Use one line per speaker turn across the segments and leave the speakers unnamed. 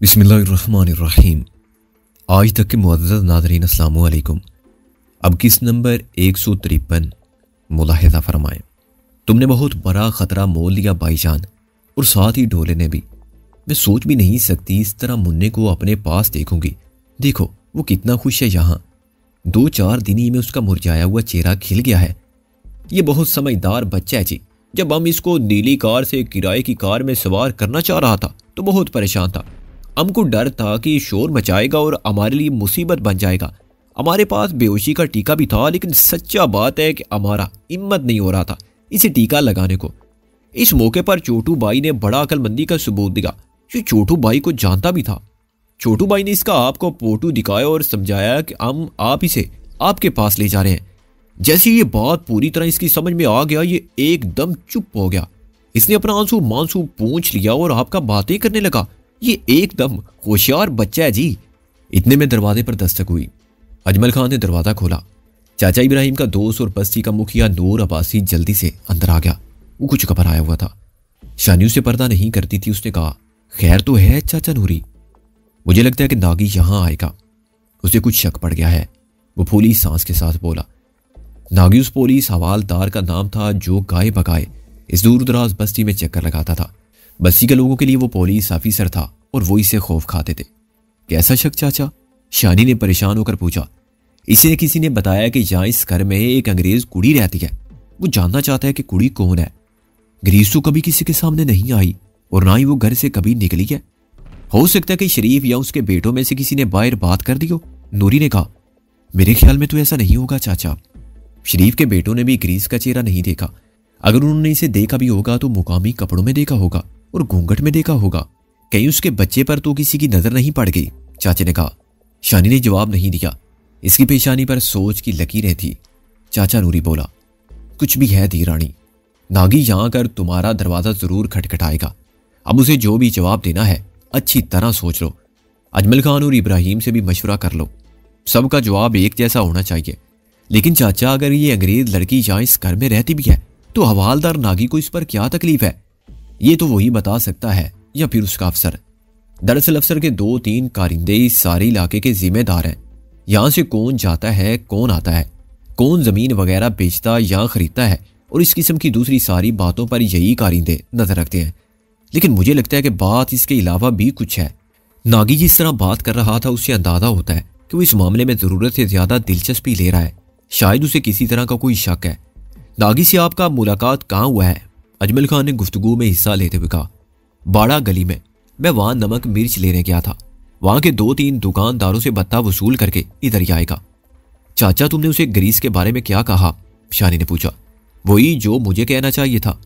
बिस्मिल्लाहिर्रहमानिर्रहीम। आज तक के मुअज़्ज़ज़ नाज़रीन अस्सलामु अलैकुम। अब किस नंबर 153 मुलाहिज़ा फरमाएं। तुमने बहुत बड़ा ख़तरा मोल लिया भाईजान, और साथ ही ढोले ने भी। मैं सोच भी नहीं सकती इस तरह मुन्ने को अपने पास देखूंगी। देखो वो कितना खुश है यहाँ। 2-4 दिन ही में उसका मुरझाया हुआ चेहरा खिल गया है। ये बहुत समझदार बच्चा है जी। जब हम इसको नीली कार से किराए की कार में सवार करना चाह रहा था तो बहुत परेशान था। हमको डर था कि शोर मचाएगा और हमारे लिए मुसीबत बन जाएगा। हमारे पास बेहोशी का टीका भी था, लेकिन सच्चा बात है कि हमारा हिम्मत नहीं हो रहा था इसे टीका लगाने को। इस मौके पर छोटू भाई ने बड़ा अकलमंदी का सबूत दिया। ये छोटू भाई को जानता भी था। छोटू भाई ने इसका आपको फोटो दिखाया और समझाया कि हम आप इसे आपके पास ले जा रहे हैं। जैसे ये बात पूरी तरह इसकी समझ में आ गया, ये एकदम चुप हो गया। इसने अपना आंसू मांसू पूंछ लिया और आपका बातें करने लगा। ये एकदम होशियार बच्चा है जी। इतने में दरवाजे पर दस्तक हुई। अजमल खान ने दरवाजा खोला। चाचा इब्राहिम का दोस्त और बस्ती का मुखिया नूर अब्बासी जल्दी से अंदर आ गया। वो कुछ घबराया हुआ था। शानी उसे पर्दा नहीं करती थी। उसने कहा, खैर तो है चाचा नूरी? मुझे लगता है कि नागी यहां आएगा। उसे कुछ शक पड़ गया है। वो फूली सांस के साथ बोला। नागी उस पुलिस हवालदार का नाम था जो गाय बगाए इस दूर दराज बस्ती में चक्कर लगाता था। बस्ती के लोगों के लिए वो पुलिस ऑफिसर था और वो इसे खौफ खाते थे। कैसा शक चाचा? शानी ने परेशान होकर पूछा। इसे किसी ने बताया कि यहाँ इस घर में एक अंग्रेज कुड़ी रहती है। वो जानना चाहता है कि कुड़ी कौन है। ग्रीस तो कभी किसी के सामने नहीं आई और ना ही वो घर से कभी निकली है। हो सकता है कि शरीफ या उसके बेटों में से किसी ने बाहर बात कर दी हो। नूरी ने कहा, मेरे ख्याल में तो ऐसा नहीं होगा चाचा। शरीफ के बेटों ने भी ग्रीस का चेहरा नहीं देखा। अगर उन्होंने इसे देखा भी होगा तो मुकामी कपड़ों में देखा होगा और घूंघट में देखा होगा। कहीं उसके बच्चे पर तो किसी की नजर नहीं पड़ गई, चाचे ने कहा। शानी ने जवाब नहीं दिया। इसकी पेशानी पर सोच की लकीरें थी। चाचा नूरी बोला, कुछ भी है धी रानी, नागी यहां कर तुम्हारा दरवाजा जरूर खटखटाएगा। अब उसे जो भी जवाब देना है अच्छी तरह सोच लो। अजमल खान और इब्राहिम से भी मशवरा कर लो। सबका जवाब एक जैसा होना चाहिए। लेकिन चाचा, अगर ये अंग्रेज लड़की यहाँ इस घर में रहती भी है तो हवालदार नागी को इस पर क्या तकलीफ है? ये तो वही बता सकता है या फिर उसका अफसर। दरअसल अफसर के 2-3 कारिंदे इस सारे इलाके के जिम्मेदार हैं। यहाँ से कौन जाता है, कौन आता है, कौन जमीन वगैरह बेचता या खरीदता है, और इस किस्म की दूसरी सारी बातों पर यही कारिंदे नजर रखते हैं। लेकिन मुझे लगता है कि बात इसके अलावा भी कुछ है। नागी जिस तरह बात कर रहा था उससे अंदाजा होता है कि वो इस मामले में जरूरत से ज्यादा दिलचस्पी ले रहा है। शायद उसे किसी तरह का कोई शक है। नागी से आपका मुलाकात कहाँ हुआ है? अजमल खान ने गुफ्तगू में हिस्सा लेते हुए कहा। बाड़ा गली में। मैं वहां नमक मिर्च लेने गया था। वहां के 2-3 दुकानदारों से भत्ता वसूल करके इधर ही आएगा। चाचा, तुमने उसे ग्रीस के बारे में क्या कहा? शानी ने पूछा। वही जो मुझे कहना चाहिए था।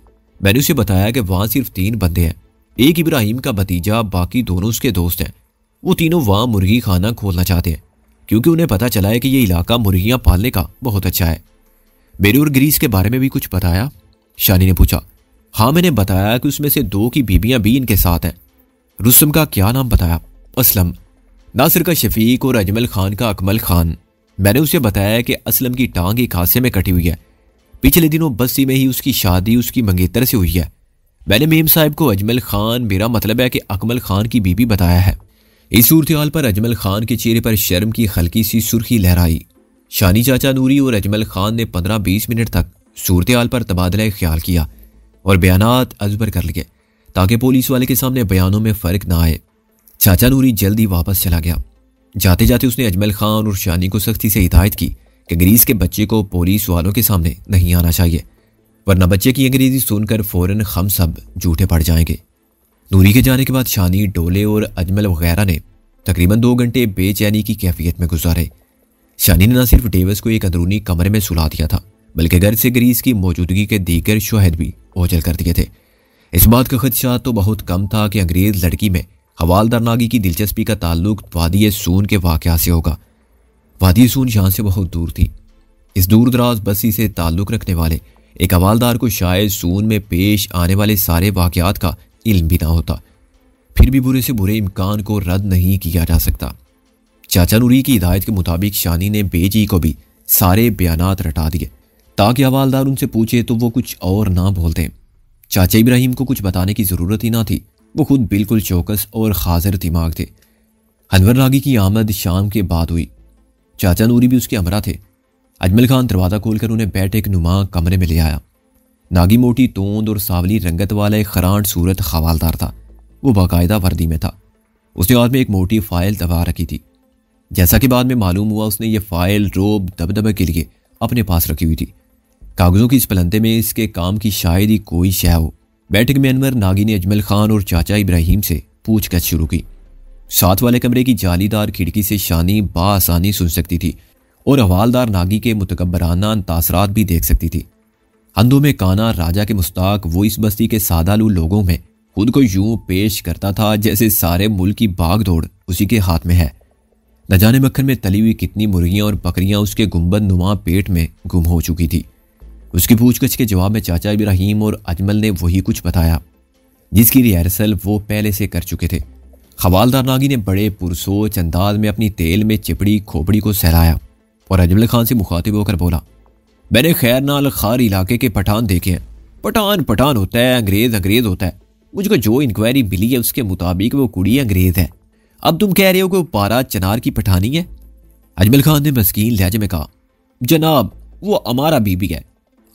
मैंने उसे बताया कि वहां सिर्फ 3 बंदे हैं। एक इब्राहिम का भतीजा, बाकी दोनों उसके दोस्त हैं। वो तीनों वहां मुर्गी खाना खोलना चाहते हैं क्योंकि उन्हें पता चला है कि ये इलाका मुर्गियां पालने का बहुत अच्छा है। मेरे और ग्रीस के बारे में भी कुछ बताया? शानी ने पूछा। हाँ, मैंने बताया कि उसमें से 2 की बीबियां भी इनके साथ हैं। रुस्तम का क्या नाम बताया? असलम। नासिर का शफीक और अजमल खान का अकमल खान। मैंने उसे बताया कि असलम की टांग एक हादसे में कटी हुई है। पिछले दिनों बस्ती में ही उसकी शादी उसकी मंगेतर से हुई है। मैंने मेम साहब को अजमल खान, मेरा मतलब है कि अकमल खान की बीबी बताया है। इस सूरत पर अजमल खान के चेहरे पर शर्म की हल्की सी सुर्खी लहराई। शानी, चाचा नूरी और अजमल खान ने 15-20 मिनट तक सूरत पर तबादला ख्याल किया और बयानात अजबर कर लिए ताकि पुलिस वाले के सामने बयानों में फर्क ना आए। चाचा नूरी जल्दी वापस चला गया। जाते जाते उसने अजमल खान और शानी को सख्ती से हिदायत की कि ग्रीस के बच्चे को पुलिस वालों के सामने नहीं आना चाहिए, वरना बच्चे की अंग्रेजी सुनकर फौरन हम सब झूठे पड़ जाएंगे। नूरी के जाने के बाद शानी, डोले और अजमल वगैरह ने तकरीबन 2 घंटे बेचैनी की कैफियत में गुजारे। शानी ने न सिर्फ डेविस को एक अंदरूनी कमरे में सुला दिया था, बल्कि घर से ग्रीस की मौजूदगी के दीगर शोहद भी ओझल कर दिए थे। इस बात का खदशा तो बहुत कम था कि अंग्रेज लड़की में हवालदार नागी की दिलचस्पी का ताल्लुक वादी सून के वाकया से होगा। वादी सून यहाँ से बहुत दूर थी। इस दूर दराज बस्ती से ताल्लुक रखने वाले एक हवालदार को शायद सून में पेश आने वाले सारे वाकयात का इल्म भी ना होता। फिर भी बुरे से बुरे इम्कान को रद्द नहीं किया जा सकता। चाचा नूरी की हिदायत के मुताबिक शानी ने बेजी को भी सारे बयानात रटा दिए ताकि हवालदार उनसे पूछे तो वो कुछ और ना बोलते। चाचा इब्राहिम को कुछ बताने की जरूरत ही ना थी। वो खुद बिल्कुल चौकस और हाजिर दिमाग थे। अनवर नागी की आमद शाम के बाद हुई। चाचा नूरी भी उसके हमरा थे। अजमल खान दरवाज़ा खोलकर उन्हें बैठक नुमा कमरे में ले आया। नागी मोटी तोंद और सावली रंगत वाला एक खरांट सूरत खवालदार था। वो बाकायदा वर्दी में था। उसने हाथ में एक मोटी फाइल दबा रखी थी। जैसा कि बाद में मालूम हुआ, उसने ये फाइल रोब दबदबे के लिए अपने पास रखी हुई थी। कागजों की इस पलंदे में इसके काम की शायद ही कोई शय हो। बैठक में अनवर नागी ने अजमल खान और चाचा इब्राहिम से पूछगछ शुरू की। साथ वाले कमरे की जालीदार खिड़की से शानी बाआसानी सुन सकती थी और हवालदार नागी के मुतकब्बराना तासरात भी देख सकती थी। अंधों में काना राजा के मुस्ताक वो इस बस्ती के सादालू लोगों में खुद को यूं पेश करता था जैसे सारे मुल्क की भाग दौड़ उसी के हाथ में है। न जाने मक्खन में तली हुई कितनी मुर्गियां और बकरियां उसके गुंबद नुमा पेट में गुम हो चुकी थी। उसकी पूछगछ के जवाब में चाचा इब्राहिम और अजमल ने वही कुछ बताया जिसकी रिहर्सल वो पहले से कर चुके थे। हवालदार नागी ने बड़े पुरसोच अंदाज में अपनी तेल में चिपड़ी खोपड़ी को सहलाया और अजमल खान से मुखातिब होकर बोला, मैंने खैर नाल खार इलाके के पठान देखे हैं। पठान पठान होता है, अंग्रेज अंग्रेज होता है। मुझको जो इंक्वायरी मिली है उसके मुताबिक वो कुड़ी अंग्रेज है। अब तुम कह रहे हो कि वो पारा चनार की पठानी है। अजमल खान ने मस्कीन लहजे में कहा, जनाब वो हमारा बीबी है।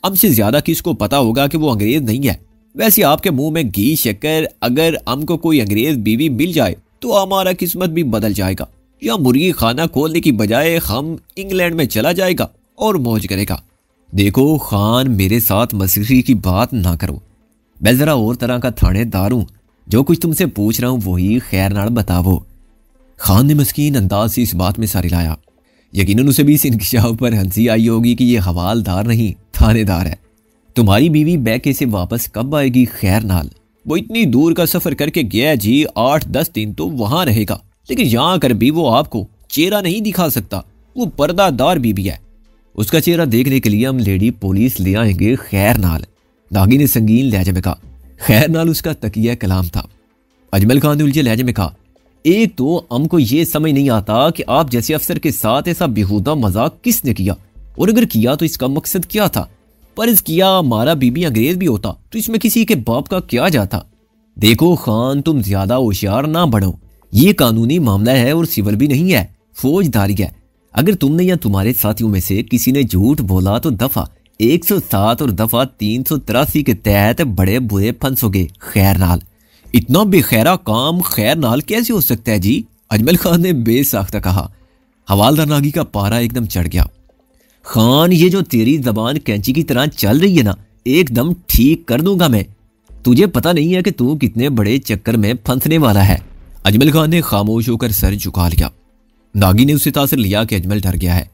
हमसे ज्यादा किसको पता होगा कि वो अंग्रेज नहीं है। वैसे आपके मुंह में घी शक्कर, अगर हमको कोई अंग्रेज बीवी मिल जाए तो हमारा किस्मत भी बदल जाएगा। या मुर्गी खाना खोलने की बजाय हम इंग्लैंड में चला जाएगा और मौज करेगा। देखो खान, मेरे साथ मस्खरी की बात ना करो। मैं जरा और तरह का थानेदार हूं। जो कुछ तुमसे पूछ रहा हूं वही खैर नाल बताओ। खान ने मस्कीन अंदाज से इस बात में सारी लाया। यकीनन उसे भी इस इंकशाफ पर हंसी आई होगी कि यह हवालदार नहीं थानेदार है। तुम्हारी बीवी बैके से वापस कब आएगी खैर नाल? वो इतनी दूर का सफर करके गया है जी, 8-10 दिन तो वहां रहेगा, लेकिन यहां कर भी वो आपको चेहरा नहीं दिखा सकता। वो पर्दादार बीबी है। उसका चेहरा देखने के लिए हम लेडी पुलिस ले आएंगे खैर नाल। नागी ने संगीन लहजे में कहा। खैर नाल उसका तकिया कलाम था। अजमल खान ने उलझे लहजे में कहा, एक तो हमको ये समझ नहीं आता कि आप जैसे अफसर के साथ ऐसा बेहुदा मजाक किसने किया, और अगर किया तो इसका मकसद क्या था? पर किया हमारा बीबी अंग्रेज भी होता तो इसमें किसी के बाप का क्या जाता? देखो खान, तुम ज्यादा होशियार ना बनो। ये कानूनी मामला है और सिविल भी नहीं है, फौजदारी है। अगर तुमने या तुम्हारे साथियों में से किसी ने झूठ बोला तो दफा 107 और दफा 383 के तहत बड़े बुरे फंसोगे खैर नाल। इतना बेखैरा काम खैर नाल कैसे हो सकता है जी? अजमल खान ने बेसाख्ता कहा। हवालदार नागी का पारा एकदम चढ़ गया। खान, ये जो तेरी जबान कैंची की तरह चल रही है ना, एकदम ठीक कर दूंगा मैं। तुझे पता नहीं है कि तू कितने बड़े चक्कर में फंसने वाला है। अजमल खान ने खामोश होकर सर झुका लिया। नागी ने उससे तासर लिया कि अजमल डर गया है।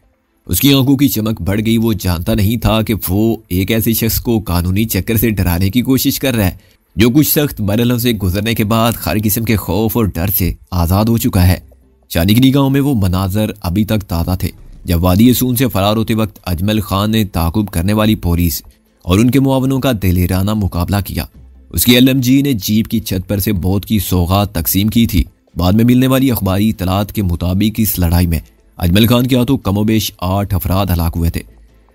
उसकी आंखों की चमक बढ़ गई। वो जानता नहीं था कि वो एक ऐसे शख्स को कानूनी चक्कर से डराने की कोशिश कर रहा है जो कुछ सख्त मरहलों से गुजरने के बाद हर किस्म के खौफ और डर से आज़ाद हो चुका है। शानी की निगाहों में वो मनाजर अभी तक ताज़ा थे जब वादी सून से फरार होते वक्त अजमल खान ने ताकुब करने वाली पुलिस और उनके मुआवनों का दिलेराना मुकाबला किया। उसकी LMG ने जीप की छत पर से मौत की सौगात तकसीम की थी। बाद में मिलने वाली अखबारी इतलात के मुताबिक इस लड़ाई में अजमल खान के हाथों कमोबेश 8 अफराद हलाक हुए थे।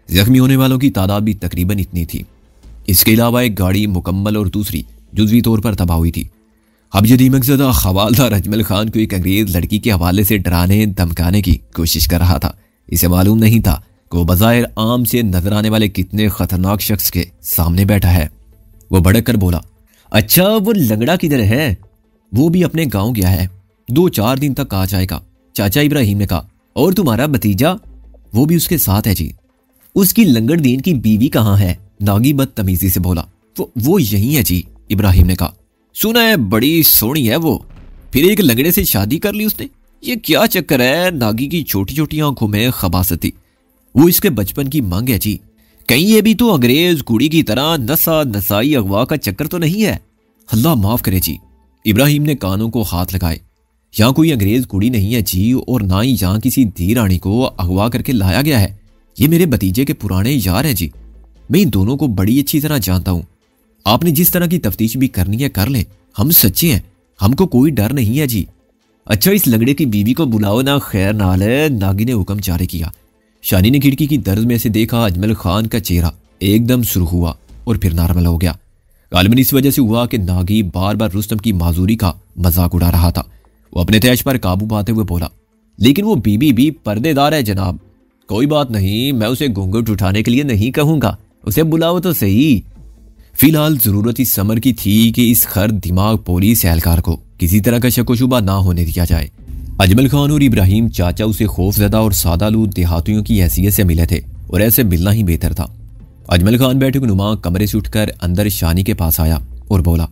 जख्मी होने वालों की तादाद भी तकरीबन इतनी थी। इसके अलावा एक गाड़ी मुकम्मल और दूसरी जुज़वी तौर पर तबाह हुई थी। अब ये दिमकज़दा हवालदार अजमल खान को एक अंग्रेज लड़की के हवाले से डराने धमकाने की कोशिश कर रहा था। इसे मालूम नहीं था कि वो बज़ाहिर आम से नजर आने वाले कितने खतरनाक शख्स के सामने बैठा है। वो भड़क कर बोला, अच्छा वो लंगड़ा किधर है? वो भी अपने गांव गया है, 2-4 दिन तक आ जाएगा। चाचा इब्राहिम ने कहा, और तुम्हारा भतीजा? वो भी उसके साथ है जी। उसकी लंगड़ दीन की बीवी कहाँ है? नागी बदतमीजी से बोला। वो यही है जी, इब्राहिम ने कहा। सुना है बड़ी सोहनी है वो, फिर एक लंगड़े से शादी कर ली उसने। ये क्या चक्कर है? नागी की छोटी छोटी आंखों में खबासत थी। वो इसके बचपन की मांग है जी। कहीं ये भी तो अंग्रेज कुड़ी की तरह नशा नसाई अगवा का चक्कर तो नहीं है? अल्लाह माफ करे जी। इब्राहिम ने कानों को हाथ लगाए। यहाँ कोई अंग्रेज कुड़ी नहीं है जी, और ना ही यहाँ किसी धी रानी को अगवा करके लाया गया है। ये मेरे भतीजे के पुराने यार हैं जी। मैं इन दोनों को बड़ी अच्छी तरह जानता हूँ। आपने जिस तरह की तफ्तीश भी करनी है कर लें, हम सच्चे हैं, हमको कोई डर नहीं है जी। अच्छा इस लंगड़े की बीवी को बुलाओ ना खैर नाल है। नागी ने हुक्म जारी किया। शानी ने खिड़की की दर्ज में से देखा। अजमल खान का चेहरा एकदम सुर्ख हुआ और फिर नॉर्मल हो गया। गालिबन इस वजह से हुआ कि नागी बार बार रुस्तम की माजूरी का मजाक उड़ा रहा था। वो अपने तैश पर काबू पाते हुए बोला, लेकिन वो बीबी भी पर्देदार है जनाब। कोई बात नहीं, मैं उसे घूंघट उठाने के लिए नहीं कहूंगा, उसे बुलाओ तो सही। फिलहाल जरूरत इस समर की थी कि इस खर दिमाग पुलिस एहलकार को किसी तरह का शक व शुबा ना होने दिया जाए। अजमल खान और इब्राहिम चाचा उसे खौफजदा और सादालू देहातियों की हैसियत से मिले थे और ऐसे मिलना ही बेहतर था। अजमल खान बैठक नुमा कमरे से उठकर अंदर शानी के पास आया और बोला,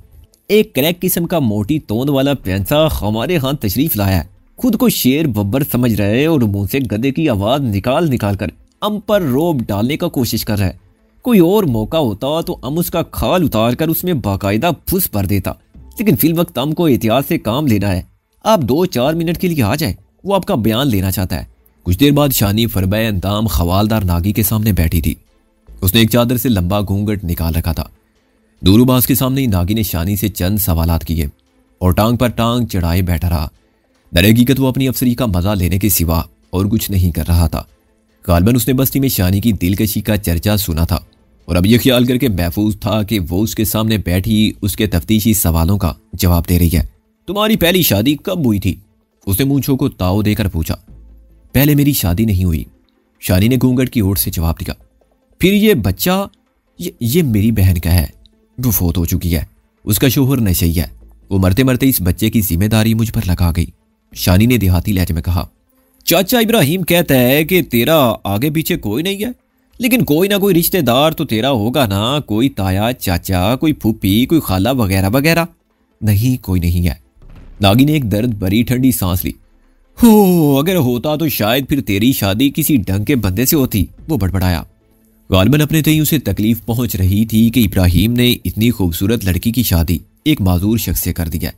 एक क्रैक किस्म का मोटी तोंद वाला पैंसा हमारे यहाँ तशरीफ लाया है। खुद को शेर बब्बर समझ रहे और मुंह से गधे की आवाज निकाल निकाल कर हम पर रोब डालने का कोशिश कर रहा है। कोई और मौका होता तो हम उसका खाल उतार कर उसमें बाकायदा फुस भर देता, लेकिन फिल वक्त हमको एहतियात से काम लेना है। आप 2-4 मिनट के लिए आ जाए, वो आपका बयान लेना चाहता है। कुछ देर बाद शानी फरबे अंदाम खवालदार नागी के सामने बैठी थी। उसने एक चादर से लंबा घूंघट निकाल रखा था। दूरूबाज के सामने ही नागी ने शानी से चंद सवालात किए और टांग पर टांग चढ़ाए बैठा रहा। दर हकीकत वो अपनी अफसरी का मजा लेने के सिवा और कुछ नहीं कर रहा था। गालिबन उसने बस्ती में शानी की दिलकशी का चर्चा सुना था और अब यह ख्याल करके महफूज था कि वो उसके सामने बैठी उसके तफ्तीशी सवालों का जवाब दे रही है। तुम्हारी पहली शादी कब हुई थी? उसने मूंछों को ताव देकर पूछा। पहले मेरी शादी नहीं हुई, शानी ने घूंघट की ओर से जवाब दिया। फिर ये बच्चा ये मेरी बहन का है, वो फोत हो चुकी है। उसका शोहर नशई है, वो मरते मरते इस बच्चे की जिम्मेदारी मुझ पर लगा गई। शानी ने देहाती लहजे में कहा। चाचा इब्राहिम कहता है कि तेरा आगे पीछे कोई नहीं है, लेकिन कोई ना कोई रिश्तेदार तो तेरा होगा ना, कोई ताया चाचा, कोई फूफी, कोई खाला वगैरह वगैरह। नहीं, कोई नहीं है। नागी ने एक दर्द भरी ठंडी सांस ली। हो, अगर होता तो शायद फिर तेरी शादी किसी ढंग के बंदे से होती, वो बड़बड़ाया। गालिबन अपने तय उसे तकलीफ पहुंच रही थी कि इब्राहिम ने इतनी खूबसूरत लड़की की शादी एक माजूर शख्स से कर दिया।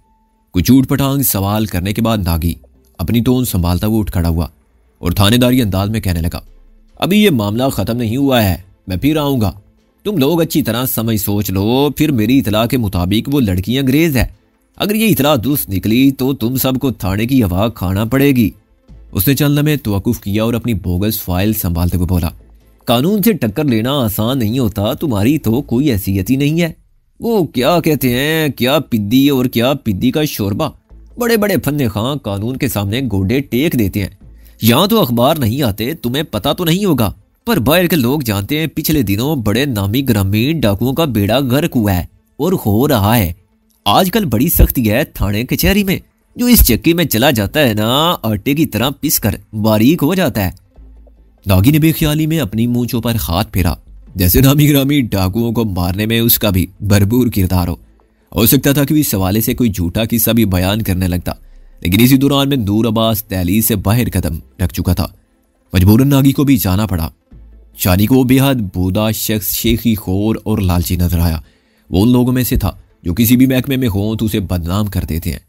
कुछ ऊट पटांग सवाल करने के बाद नागी अपनी टोन संभालता हुआ उठ खड़ा हुआ और थानेदारी अंदाज में कहने लगा, अभी ये मामला खत्म नहीं हुआ है, मैं फिर आऊंगा। तुम लोग अच्छी तरह समझ सोच लो। फिर मेरी इतला के मुताबिक वो लड़की अंग्रेज है। अगर ये इतला दुरुस्त निकली तो तुम सबको थाने की हवा खाना पड़ेगी। उसने चंद लम्हे तवक्कुफ किया और अपनी बोगस फाइल संभालते हुए बोला, कानून से टक्कर लेना आसान नहीं होता, तुम्हारी तो कोई हैसियत ही नहीं है। वो क्या कहते हैं, क्या पिद्दी और क्या पिद्दी का शोरबा। बड़े बड़े फन्ने खां कानून के सामने गोडे टेक देते हैं। यहाँ तो अखबार नहीं आते, तुम्हें पता तो नहीं होगा, पर बाहर के लोग जानते हैं पिछले दिनों बड़े नामी ग्रामीण डाकुओं का बेड़ा गर्क हुआ है और हो रहा है। आजकल बड़ी सख्ती है थाने कचहरी में। जो इस चक्की में चला जाता है ना, आटे की तरह पिस कर बारीक हो जाता है। नागी ने बेख्याली में अपनी मूंछों पर हाथ फेरा, जैसे नामी ग्रामी डाकुओं को मारने में उसका भी भरपूर किरदार हो सकता था कि इस हवाले से कोई झूठा किस्सा भी बयान करने लगता, लेकिन इसी दौरान में नूर अब्बास दहलीज से बाहर कदम रख चुका था। मजबूरन नागी को भी जाना पड़ा। शानी को बेहद बूढ़ा शख्स शेखी खोर और लालची नजर आया। वो उन लोगों में से था जो किसी भी महकमे में हो तो उसे बदनाम कर देते हैं।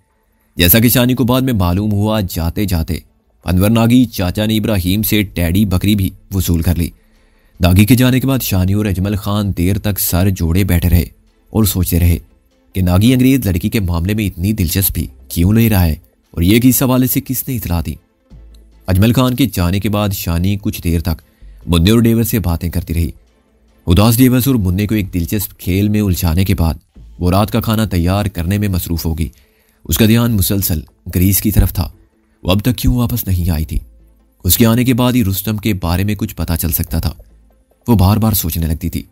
जैसा कि शानी को बाद में मालूम हुआ, जाते जाते अनवर नागी चाचा ने इब्राहिम से टैडी बकरी भी वसूल कर ली। नागी के जाने के बाद शानी और अजमल खान देर तक सर जोड़े बैठे रहे और सोचते रहे कि नागी अंग्रेज लड़की के मामले में इतनी दिलचस्पी क्यों ले रहा है और ये किस हवाले से किसने इतला दी। अजमल खान के जाने के बाद शानी कुछ देर तक मुन्ने और डेवर से बातें करती रही। उदास डेवर और मुन्ने को एक दिलचस्प खेल में उलझाने के बाद वो रात का खाना तैयार करने में मसरूफ होगी। उसका ध्यान मुसलसल ग्रीस की तरफ था। वो अब तक क्यों वापस नहीं आई थी? उसके आने के बाद ही रुस्तम के बारे में कुछ पता चल सकता था। वो बार बार सोचने लगती थी,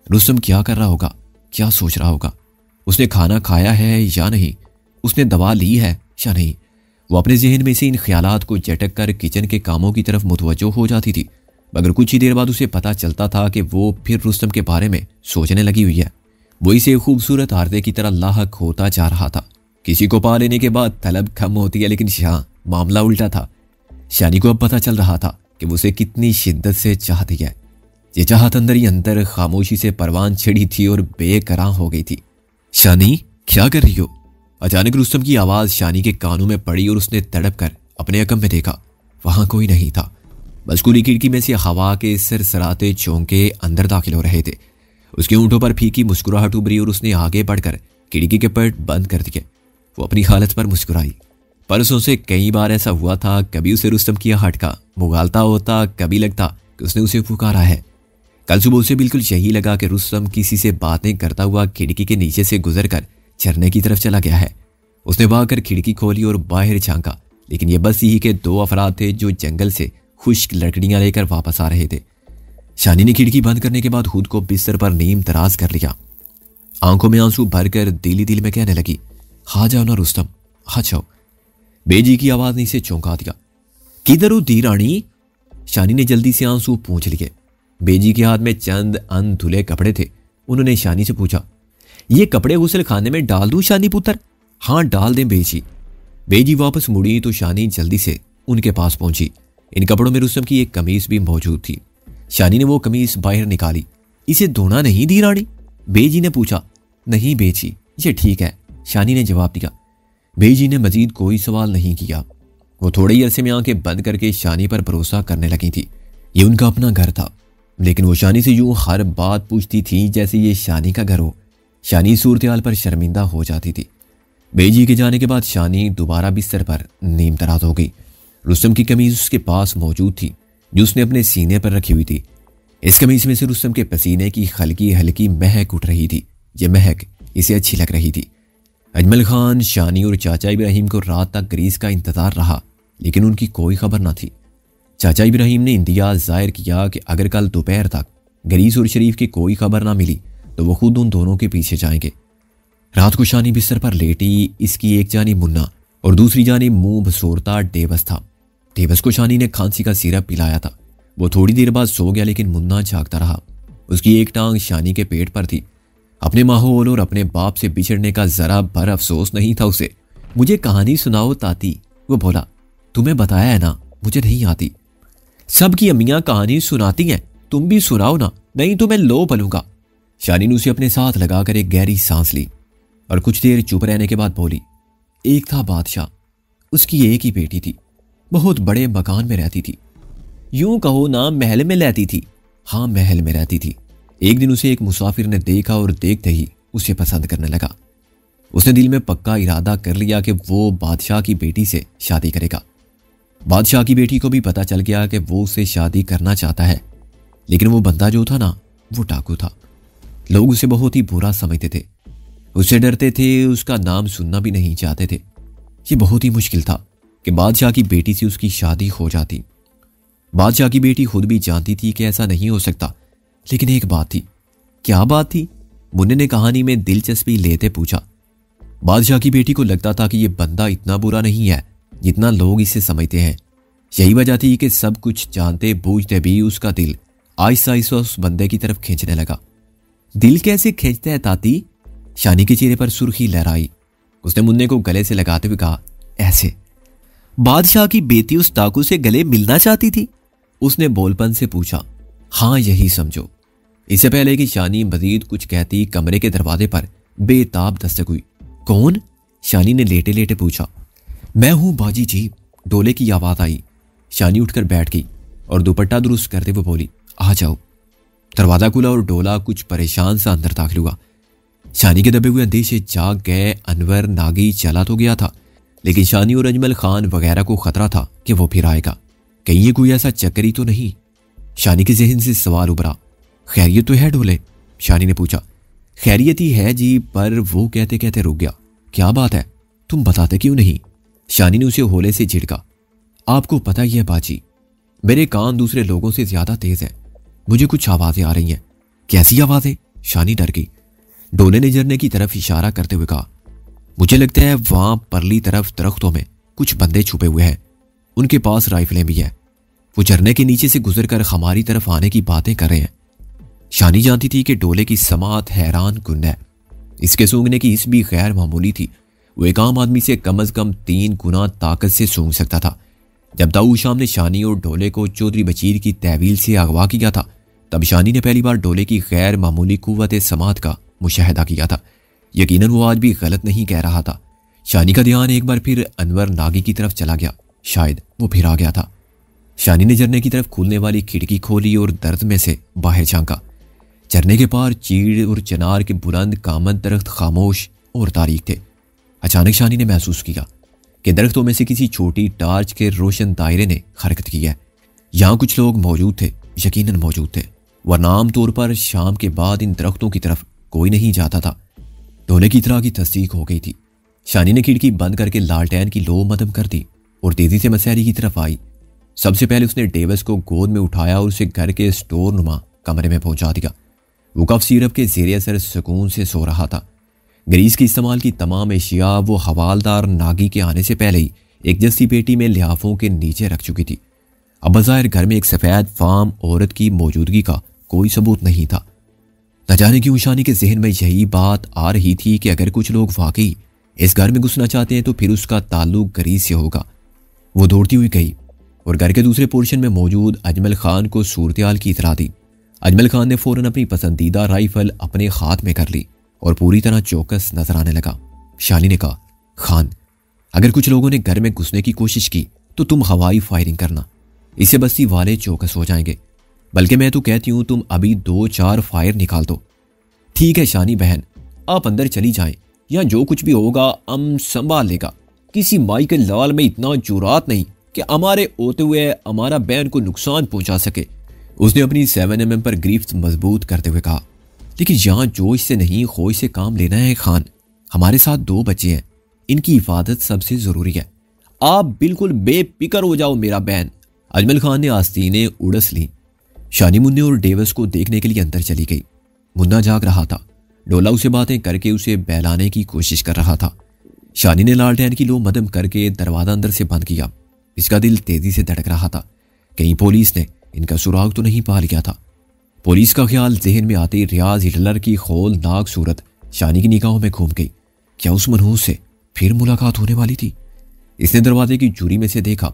रुस्तम क्या कर रहा होगा, क्या सोच रहा होगा, उसने खाना खाया है या नहीं, उसने दवा ली है या नहीं। वो अपने जहन में से इन ख्यालात को झटक कर किचन के कामों की तरफ मुतवज्जो हो जाती थी, मगर कुछ ही देर बाद उसे पता चलता था कि वो फिर रुस्तम के बारे में सोचने लगी हुई है। वो इसे खूबसूरत आरते की तरह लाहक होता जा रहा था। किसी को पा लेने के बाद तलब कम होती है, लेकिन यहाँ मामला उल्टा था। शानी को अब पता चल रहा था कि वो उसे कितनी शिद्दत से चाहती है। ये चाहत अंदर ही अंदर खामोशी से परवान छिड़ी थी और बेकरां हो गई थी। शानी, क्या कर रही हो? अचानक रुस्तम की आवाज शानी के कानों में पड़ी और उसने तड़प कर अपने अकम में देखा। वहां कोई नहीं था, बस खुली खिड़की में से हवा के सरसराते झोंके अंदर दाखिल हो रहे थे। उसके ऊँटों पर फीकी मुस्कुराहट उभरी और उसने आगे बढ़कर खिड़की के पट बंद कर दिए। वो अपनी हालत पर मुस्कुराई। परसों से कई बार ऐसा हुआ था, कभी उसे रुस्तम की आहट का मुगालता होता, कभी लगता कि उसने उसे पुकारा है। कल सुबह उसे बिल्कुल यही लगा कि रुस्तम किसी से बातें करता हुआ खिड़की के नीचे से गुजरकर झरने की तरफ चला गया है। उसने भागकर खिड़की खोली और बाहर झांका, लेकिन यह बस यही के 2 अफराद थे जो जंगल से खुश्क लकड़ियां लेकर वापस आ रहे थे। शानी ने खिड़की बंद करने के बाद खुद को बिस्तर पर नीम तराज कर लिया। आंखों में आंसू भरकर दिल ही दिल में कहने लगी, आ जाओ ना रुस्तम, आ जाओ। बेजी की आवाज ने इसे चौंका दिया। किधर हो दी रानी? शानी ने जल्दी से आंसू पूंछ लिए। बेजी के हाथ में चंद अनधुले कपड़े थे। उन्होंने शानी से पूछा, ये कपड़े गुसल खाने में डाल दूं शानी पुत्र? हाँ डाल दें बेजी। बेजी वापस मुड़ी तो शानी जल्दी से उनके पास पहुंची। इन कपड़ों में रुस्तम की एक कमीज भी मौजूद थी। शानी ने वो कमीज बाहर निकाली। इसे धोना नहीं दी रानी? बेजी ने पूछा। नहीं बेजी, ये ठीक है, शानी ने जवाब दिया। बेजी ने मजीद कोई सवाल नहीं किया। वो थोड़े ही अरसे में आंखें बंद करके शानी पर भरोसा करने लगी थी। ये उनका अपना घर था, लेकिन वो शानी से यूं हर बात पूछती थी जैसे ये शानी का घर हो। शानी सूरत-ए-हाल पर शर्मिंदा हो जाती थी। बेजी के जाने के बाद शानी दोबारा बिस्तर पर नीम तराज हो गई। रुस्तम की कमीज उसके पास मौजूद थी, जो उसने अपने सीने पर रखी हुई थी। इस कमीज में से रुस्तम के पसीने की हल्की हल्की महक उठ रही थी। यह महक इसे अच्छी लग रही थी। अजमल खान, शानी और चाचा इब्राहिम को रात तक ग्रीस का इंतजार रहा, लेकिन उनकी कोई खबर न थी। चाचा इब्राहिम ने इंदिया जाहिर किया कि अगर कल दोपहर तक ग्रीस और शरीफ की कोई खबर ना मिली तो वो खुद उन दोनों के पीछे जाएंगे। रात को शानी बिस्तर पर लेटी। इसकी एक जानी मुन्ना और दूसरी जानी मुंह बसोरता डेवस था। डेवस को शानी ने खांसी का सिरप पिलाया था। वो थोड़ी देर बाद सो गया, लेकिन मुन्ना जागता रहा। उसकी एक टांग शानी के पेट पर थी। अपने माहौल और अपने बाप से बिछड़ने का जरा भर अफसोस नहीं था उसे। मुझे कहानी सुनाओ ताती, वो बोला। तुम्हें बताया है ना, मुझे नहीं आती। सबकी अम्मियां कहानी सुनाती हैं, तुम भी सुनाओ ना, नहीं तो मैं लो पलूंगा। शानी ने उसे अपने साथ लगाकर एक गहरी सांस ली और कुछ देर चुप रहने के बाद बोली, एक था बादशाह, उसकी एक ही बेटी थी, बहुत बड़े मकान में रहती थी। यूं कहो ना, महल में रहती थी। हाँ, महल में रहती थी। एक दिन उसे एक मुसाफिर ने देखा और देखते ही उसे पसंद करने लगा। उसने दिल में पक्का इरादा कर लिया कि वो बादशाह की बेटी से शादी करेगा। बादशाह की बेटी को भी पता चल गया कि वो उससे शादी करना चाहता है, लेकिन वो बंदा जो था ना, वो डाकू था। लोग उसे बहुत ही बुरा समझते थे, उससे डरते थे, उसका नाम सुनना भी नहीं चाहते थे। ये बहुत ही मुश्किल था कि बादशाह की बेटी से उसकी शादी हो जाती। बादशाह की बेटी खुद भी जानती थी कि ऐसा नहीं हो सकता, लेकिन एक बात थी। क्या बात थी? मुन्ने ने कहानी में दिलचस्पी लेते पूछा। बादशाह की बेटी को लगता था कि यह बंदा इतना बुरा नहीं है जितना लोग इसे समझते हैं। यही वजह थी कि सब कुछ जानते बूझते भी उसका दिल आहिस्ता आहिस्ता उस बंदे की तरफ खींचने लगा। दिल कैसे खींचता है ताती? शानी के चेहरे पर सुर्खी लहराई। उसने मुन्ने को गले से लगाते हुए कहा, ऐसे। बादशाह की बेटी उस डाकू से गले मिलना चाहती थी? उसने बोलपन से पूछा। हाँ, यही समझो। इससे पहले कि शानी मजीद कुछ कहती, कमरे के दरवाजे पर बेताब दस्तक हुई। कौन? शानी ने लेटे लेटे पूछा। मैं हूं बाजी जी, डोले की आवाज आई। शानी उठकर बैठ गई और दुपट्टा दुरुस्त करते हुए बोली, आ जाओ। दरवाजा खुला और डोला कुछ परेशान सा अंदर दाखिल हुआ। शानी के दबे हुए अंदेशे जाग गए। अनवर नागी चला तो गया था, लेकिन शानी और अजमल खान वगैरह को खतरा था कि वो फिर आएगा। कहीं ये कोई ऐसा चक्करी तो नहीं? शानी के जहन से सवाल उभरा। खैरियत तो है डोले? शानी ने पूछा। खैरियत ही है जी, पर वो कहते कहते रुक गया। क्या बात है, तुम बताते क्यों नहीं? शानी ने उसे होले से झिड़का। आपको पता ही है बाजी, मेरे कान दूसरे लोगों से ज्यादा तेज हैं। मुझे कुछ आवाजें आ रही हैं। कैसी आवाजें? शानी डर गई। डोले ने झरने की तरफ इशारा करते हुए कहा, मुझे लगता है वहां परली तरफ दरख्तों में कुछ बंदे छुपे हुए हैं। उनके पास राइफलें भी हैं। वो झरने के नीचे से गुजरकर हमारी तरफ आने की बातें कर रहे हैं। शानी जानती थी कि डोले की समात हैरान कुन है। इसके सूंघने की हिस्स भी गैर मामूली थी। वो एक आम आदमी से कम अज कम 3 गुना ताकत से सूंघ सकता था। जब दाऊद शाम ने शानी और डोले को चौधरी बशीर की तहवील से अगवा किया था, तब शानी ने पहली बार डोले की गैर मामूली कुव्वत समात का मुशाहिदा किया था। यकीनन वो आज भी गलत नहीं कह रहा था। शानी का ध्यान एक बार फिर अनवर नागी की तरफ चला गया। शायद वो फिर आ गया था। शानी ने झरने की तरफ खुलने वाली खिड़की खोली और दर्द में से बाहर झांका। झरने के पार चीड़ और चनार के बुलंद कामत दरख्त खामोश और तारीक थे। अचानक शानी ने महसूस किया कि दरख्तों में से किसी छोटी टार्च के रोशन दायरे ने हरकत की है। यहाँ कुछ लोग मौजूद थे, यकीनन मौजूद थे। वरना आमतौर पर शाम के बाद इन दरख्तों की तरफ कोई नहीं जाता था। ढोले की तरह की तस्दीक हो गई थी। शानी ने खिड़की बंद करके लालटेन की लो मदम कर दी और तेजी से मसहरी की तरफ आई। सबसे पहले उसने डेविस को गोद में उठाया और उसे घर के स्टोर नुमा कमरे में पहुंचा दिया। वो कफ सिरप के ज़ेरे असर सुकून से सो रहा था। ग्रीस के इस्तेमाल की तमाम एशिया वो हवालदार नागी के आने से पहले ही एक जस्ती पेटी में लिहाफों के नीचे रख चुकी थी। अब बज़ाहिर घर में एक सफ़ेद फार्म औरत की मौजूदगी का कोई सबूत नहीं था। न जाने क्यों शानी के जहन में यही बात आ रही थी कि अगर कुछ लोग वाकई इस घर में घुसना चाहते हैं तो फिर उसका ताल्लुक ग्रीस से होगा। वो दौड़ती हुई गई और घर के दूसरे पोर्शन में मौजूद अजमल खान को सूरत-ए-हाल की इतला दी। अजमल खान ने फौरन अपनी पसंदीदा राइफल अपने हाथ में कर ली और पूरी तरह चौकस नजर आने लगा। शानी ने कहा, खान, अगर कुछ लोगों ने घर में घुसने की कोशिश की तो तुम हवाई फायरिंग करना, इससे बस्ती वाले चौकस हो जाएंगे। बल्कि मैं तो कहती हूं तुम अभी 2-4 फायर निकाल दो। ठीक है शानी बहन, आप अंदर चली जाएं, या जो कुछ भी होगा हम संभाल लेगा। किसी माई के लाल में इतना जुरात नहीं कि हमारे होते हुए हमारा बहन को नुकसान पहुंचा सके। उसने अपनी 7mm पर ग्रिफ्ट मजबूत करते हुए कहा, लेकिन यहाँ जोश से नहीं खोश से काम लेना है खान। हमारे साथ 2 बच्चे हैं, इनकी हिफाजत सबसे जरूरी है। आप बिल्कुल बेफिक्र हो जाओ मेरा बहन। अजमल खान ने आस्तीनें उड़स ली। शानी मुन्ने और डेविस को देखने के लिए अंदर चली गई। मुन्ना जाग रहा था। डोला उसे बातें करके उसे बहलाने की कोशिश कर रहा था। शानी ने लालटेन की लो मदम करके दरवाजा अंदर से बंद किया। इसका दिल तेजी से धड़क रहा था। कहीं पुलिस ने इनका सुराग तो नहीं पा लिया था। पुलिस का ख्याल जहन में आते रियाज हिटलर की खौलनाक सूरत शानी की निगाहों में घूम गई। क्या उस मनहूस से फिर मुलाकात होने वाली थी? इसने दरवाजे की चूरी में से देखा।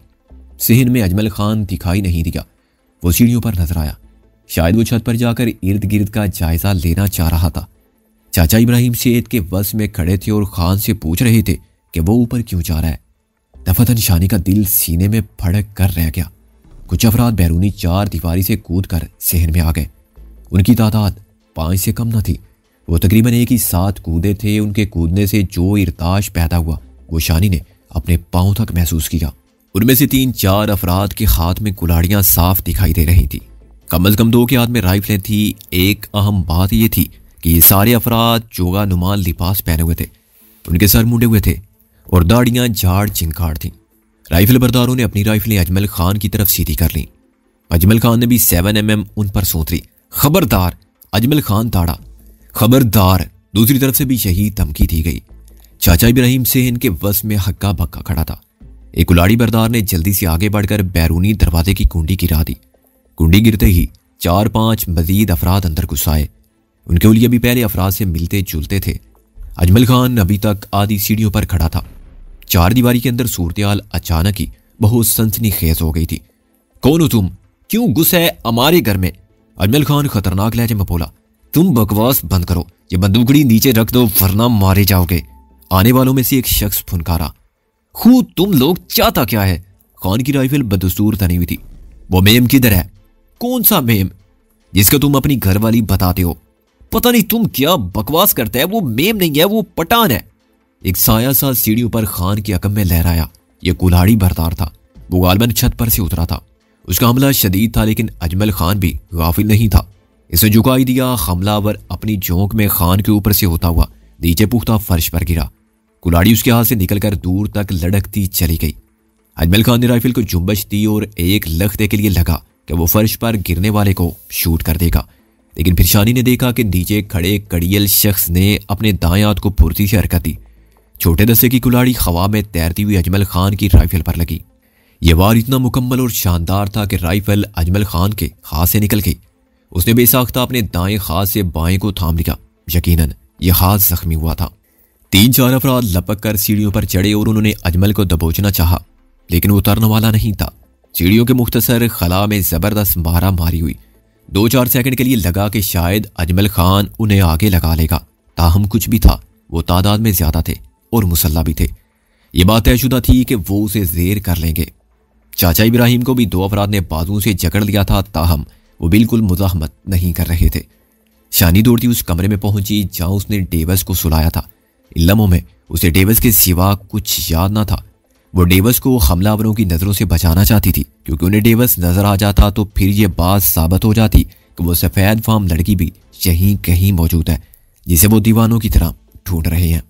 सहन में अजमल खान दिखाई नहीं दिया। वो सीढ़ियों पर नजर आया। शायद वो छत पर जाकर इर्द गिर्द का जायजा लेना चाह रहा था। चाचा इब्राहिम सेठ के बस में खड़े थे और खान से पूछ रहे थे कि वो ऊपर क्यों जा रहा है। दफतन शानी का दिल सीने में फड़क कर रह गया। कुछ अफराद बैरूनी 4 दीवारी से कूद कर शहर में आ गए। उनकी तादाद 5 से कम न थी। वो तकरीबन एक ही साथ कूदे थे। उनके कूदने से जो इर्ताश पैदा हुआ वो शानी ने अपने पांव तक महसूस किया। उनमें से 3-4 अफराद के हाथ में कुल्हाड़ियां साफ दिखाई दे रही थी। कम अज कम 2 के हाथ में राइफलें थी। एक अहम बात यह थी कि ये सारे अफराद चोगा नुमा लिबास पहने हुए थे। उनके सर मुंडे हुए थे और दाढ़ियां झाड़ चिंकाड़ थीं। राइफल बरदारों ने अपनी राइफलें अजमल खान की तरफ सीधी कर लीं। अजमल खान ने भी 7mm उन पर सोच ली। खबरदार, अजमल खान ताड़ा, खबरदार। दूसरी तरफ से भी यही धमकी दी गई। चाचा इब्राहिम से इनके बस में हक्का बक्का खड़ा था। एक कुल्हाड़ी बरदार ने जल्दी से आगे बढ़कर बैरूनी दरवाजे की कुंडी गिरा दी। कुंडी गिरते ही 4-5 मजीद अफराद अंदर घुस आए। उनके उलिये भी पहले अफराद से मिलते जुलते थे। अजमल खान अभी तक आधी सीढ़ियों पर खड़ा था। 4 दीवारी के अंदर सूरत-ए-हाल अचानक ही बहुत सनसनीखेज हो गई थी। कौन हो तुम? क्यों घुसे हमारे घर में? अजमल खान खतरनाक लहजे में बोला। तुम बकवास बंद करो, ये बंदूकड़ी नीचे रख दो वरना मारे जाओगे। आने वालों में से एक शख्स फुनकारा। खुद तुम लोग चाहता क्या है? खान की राइफल बदस्तूर तनी हुई थी। वो मेम किधर है? कौन सा मेम? जिसका तुम अपनी घरवाली बताते हो। पता नहीं तुम क्या बकवास करता है। वो मेम नहीं है, वो पठान है। एक साया सा सीढ़ियों पर खान की अकम में लहराया। यह कुल्हाड़ी बरदार था। वो गालबन छत पर से उतरा था। उसका हमला शदीद था, लेकिन अजमल खान भी गाफिल नहीं था। इसे झुकाई दिया। हमलावर अपनी झोंक में खान के ऊपर से होता हुआ नीचे पुख्ता फर्श पर गिरा। कुल्हाड़ी उसके हाथ से निकलकर दूर तक लड़कती चली गई। अजमल खान ने राइफल को जुम्बश दी और एक लख्ते के लिए लगा कि वो फर्श पर गिरने वाले को शूट कर देगा। लेकिन फिर शानी ने देखा कि नीचे खड़े कड़ियल शख्स ने अपने दाएं हाथ को फुर्ती से हरकत दी। छोटे दस्ते की कुल्हाड़ी हवा में तैरती हुई अजमल खान की राइफल पर लगी। यह वार इतना मुकम्मल और शानदार था कि राइफल अजमल खान के हाथ से निकल गई। उसने बेसाख्ता अपने दाएं हाथ से बाएं को थाम लिया। यकीनन यह हाथ जख्मी हुआ था। 3-4 अफराद लपक कर सीढ़ियों पर चढ़े और उन्होंने अजमल को दबोचना चाहा, लेकिन वो उतरने वाला नहीं था। सीढ़ियों के मुख्तसर खला में जबरदस्त मारा मारी हुई। 2-4 सेकंड के लिए लगा कि शायद अजमल खान उन्हें आगे लगा लेगा। ताहम कुछ भी था, वो तादाद में ज्यादा थे और मुसल्ला भी थे। ये बात तयशुदा थी कि वो उसे जेर कर लेंगे। चाचा इब्राहिम को भी 2 अफराद ने बाजू से जकड़ लिया था। ताहम वो बिल्कुल मुजाहमत नहीं कर रहे थे। शानी दौड़ती उस कमरे में पहुंची जहां उसने डेविस को सुलाया था। इन लम्हों में उसे डेविस के सिवा कुछ याद ना था। वो डेविस को हमलावरों की नजरों से बचाना चाहती थी, क्योंकि उन्हें डेविस नजर आ जाता तो फिर ये बात साबित हो जाती कि वो सफ़ेद फार्म लड़की भी यहीं कहीं मौजूद है जिसे वो दीवानों की तरह ढूंढ रहे हैं।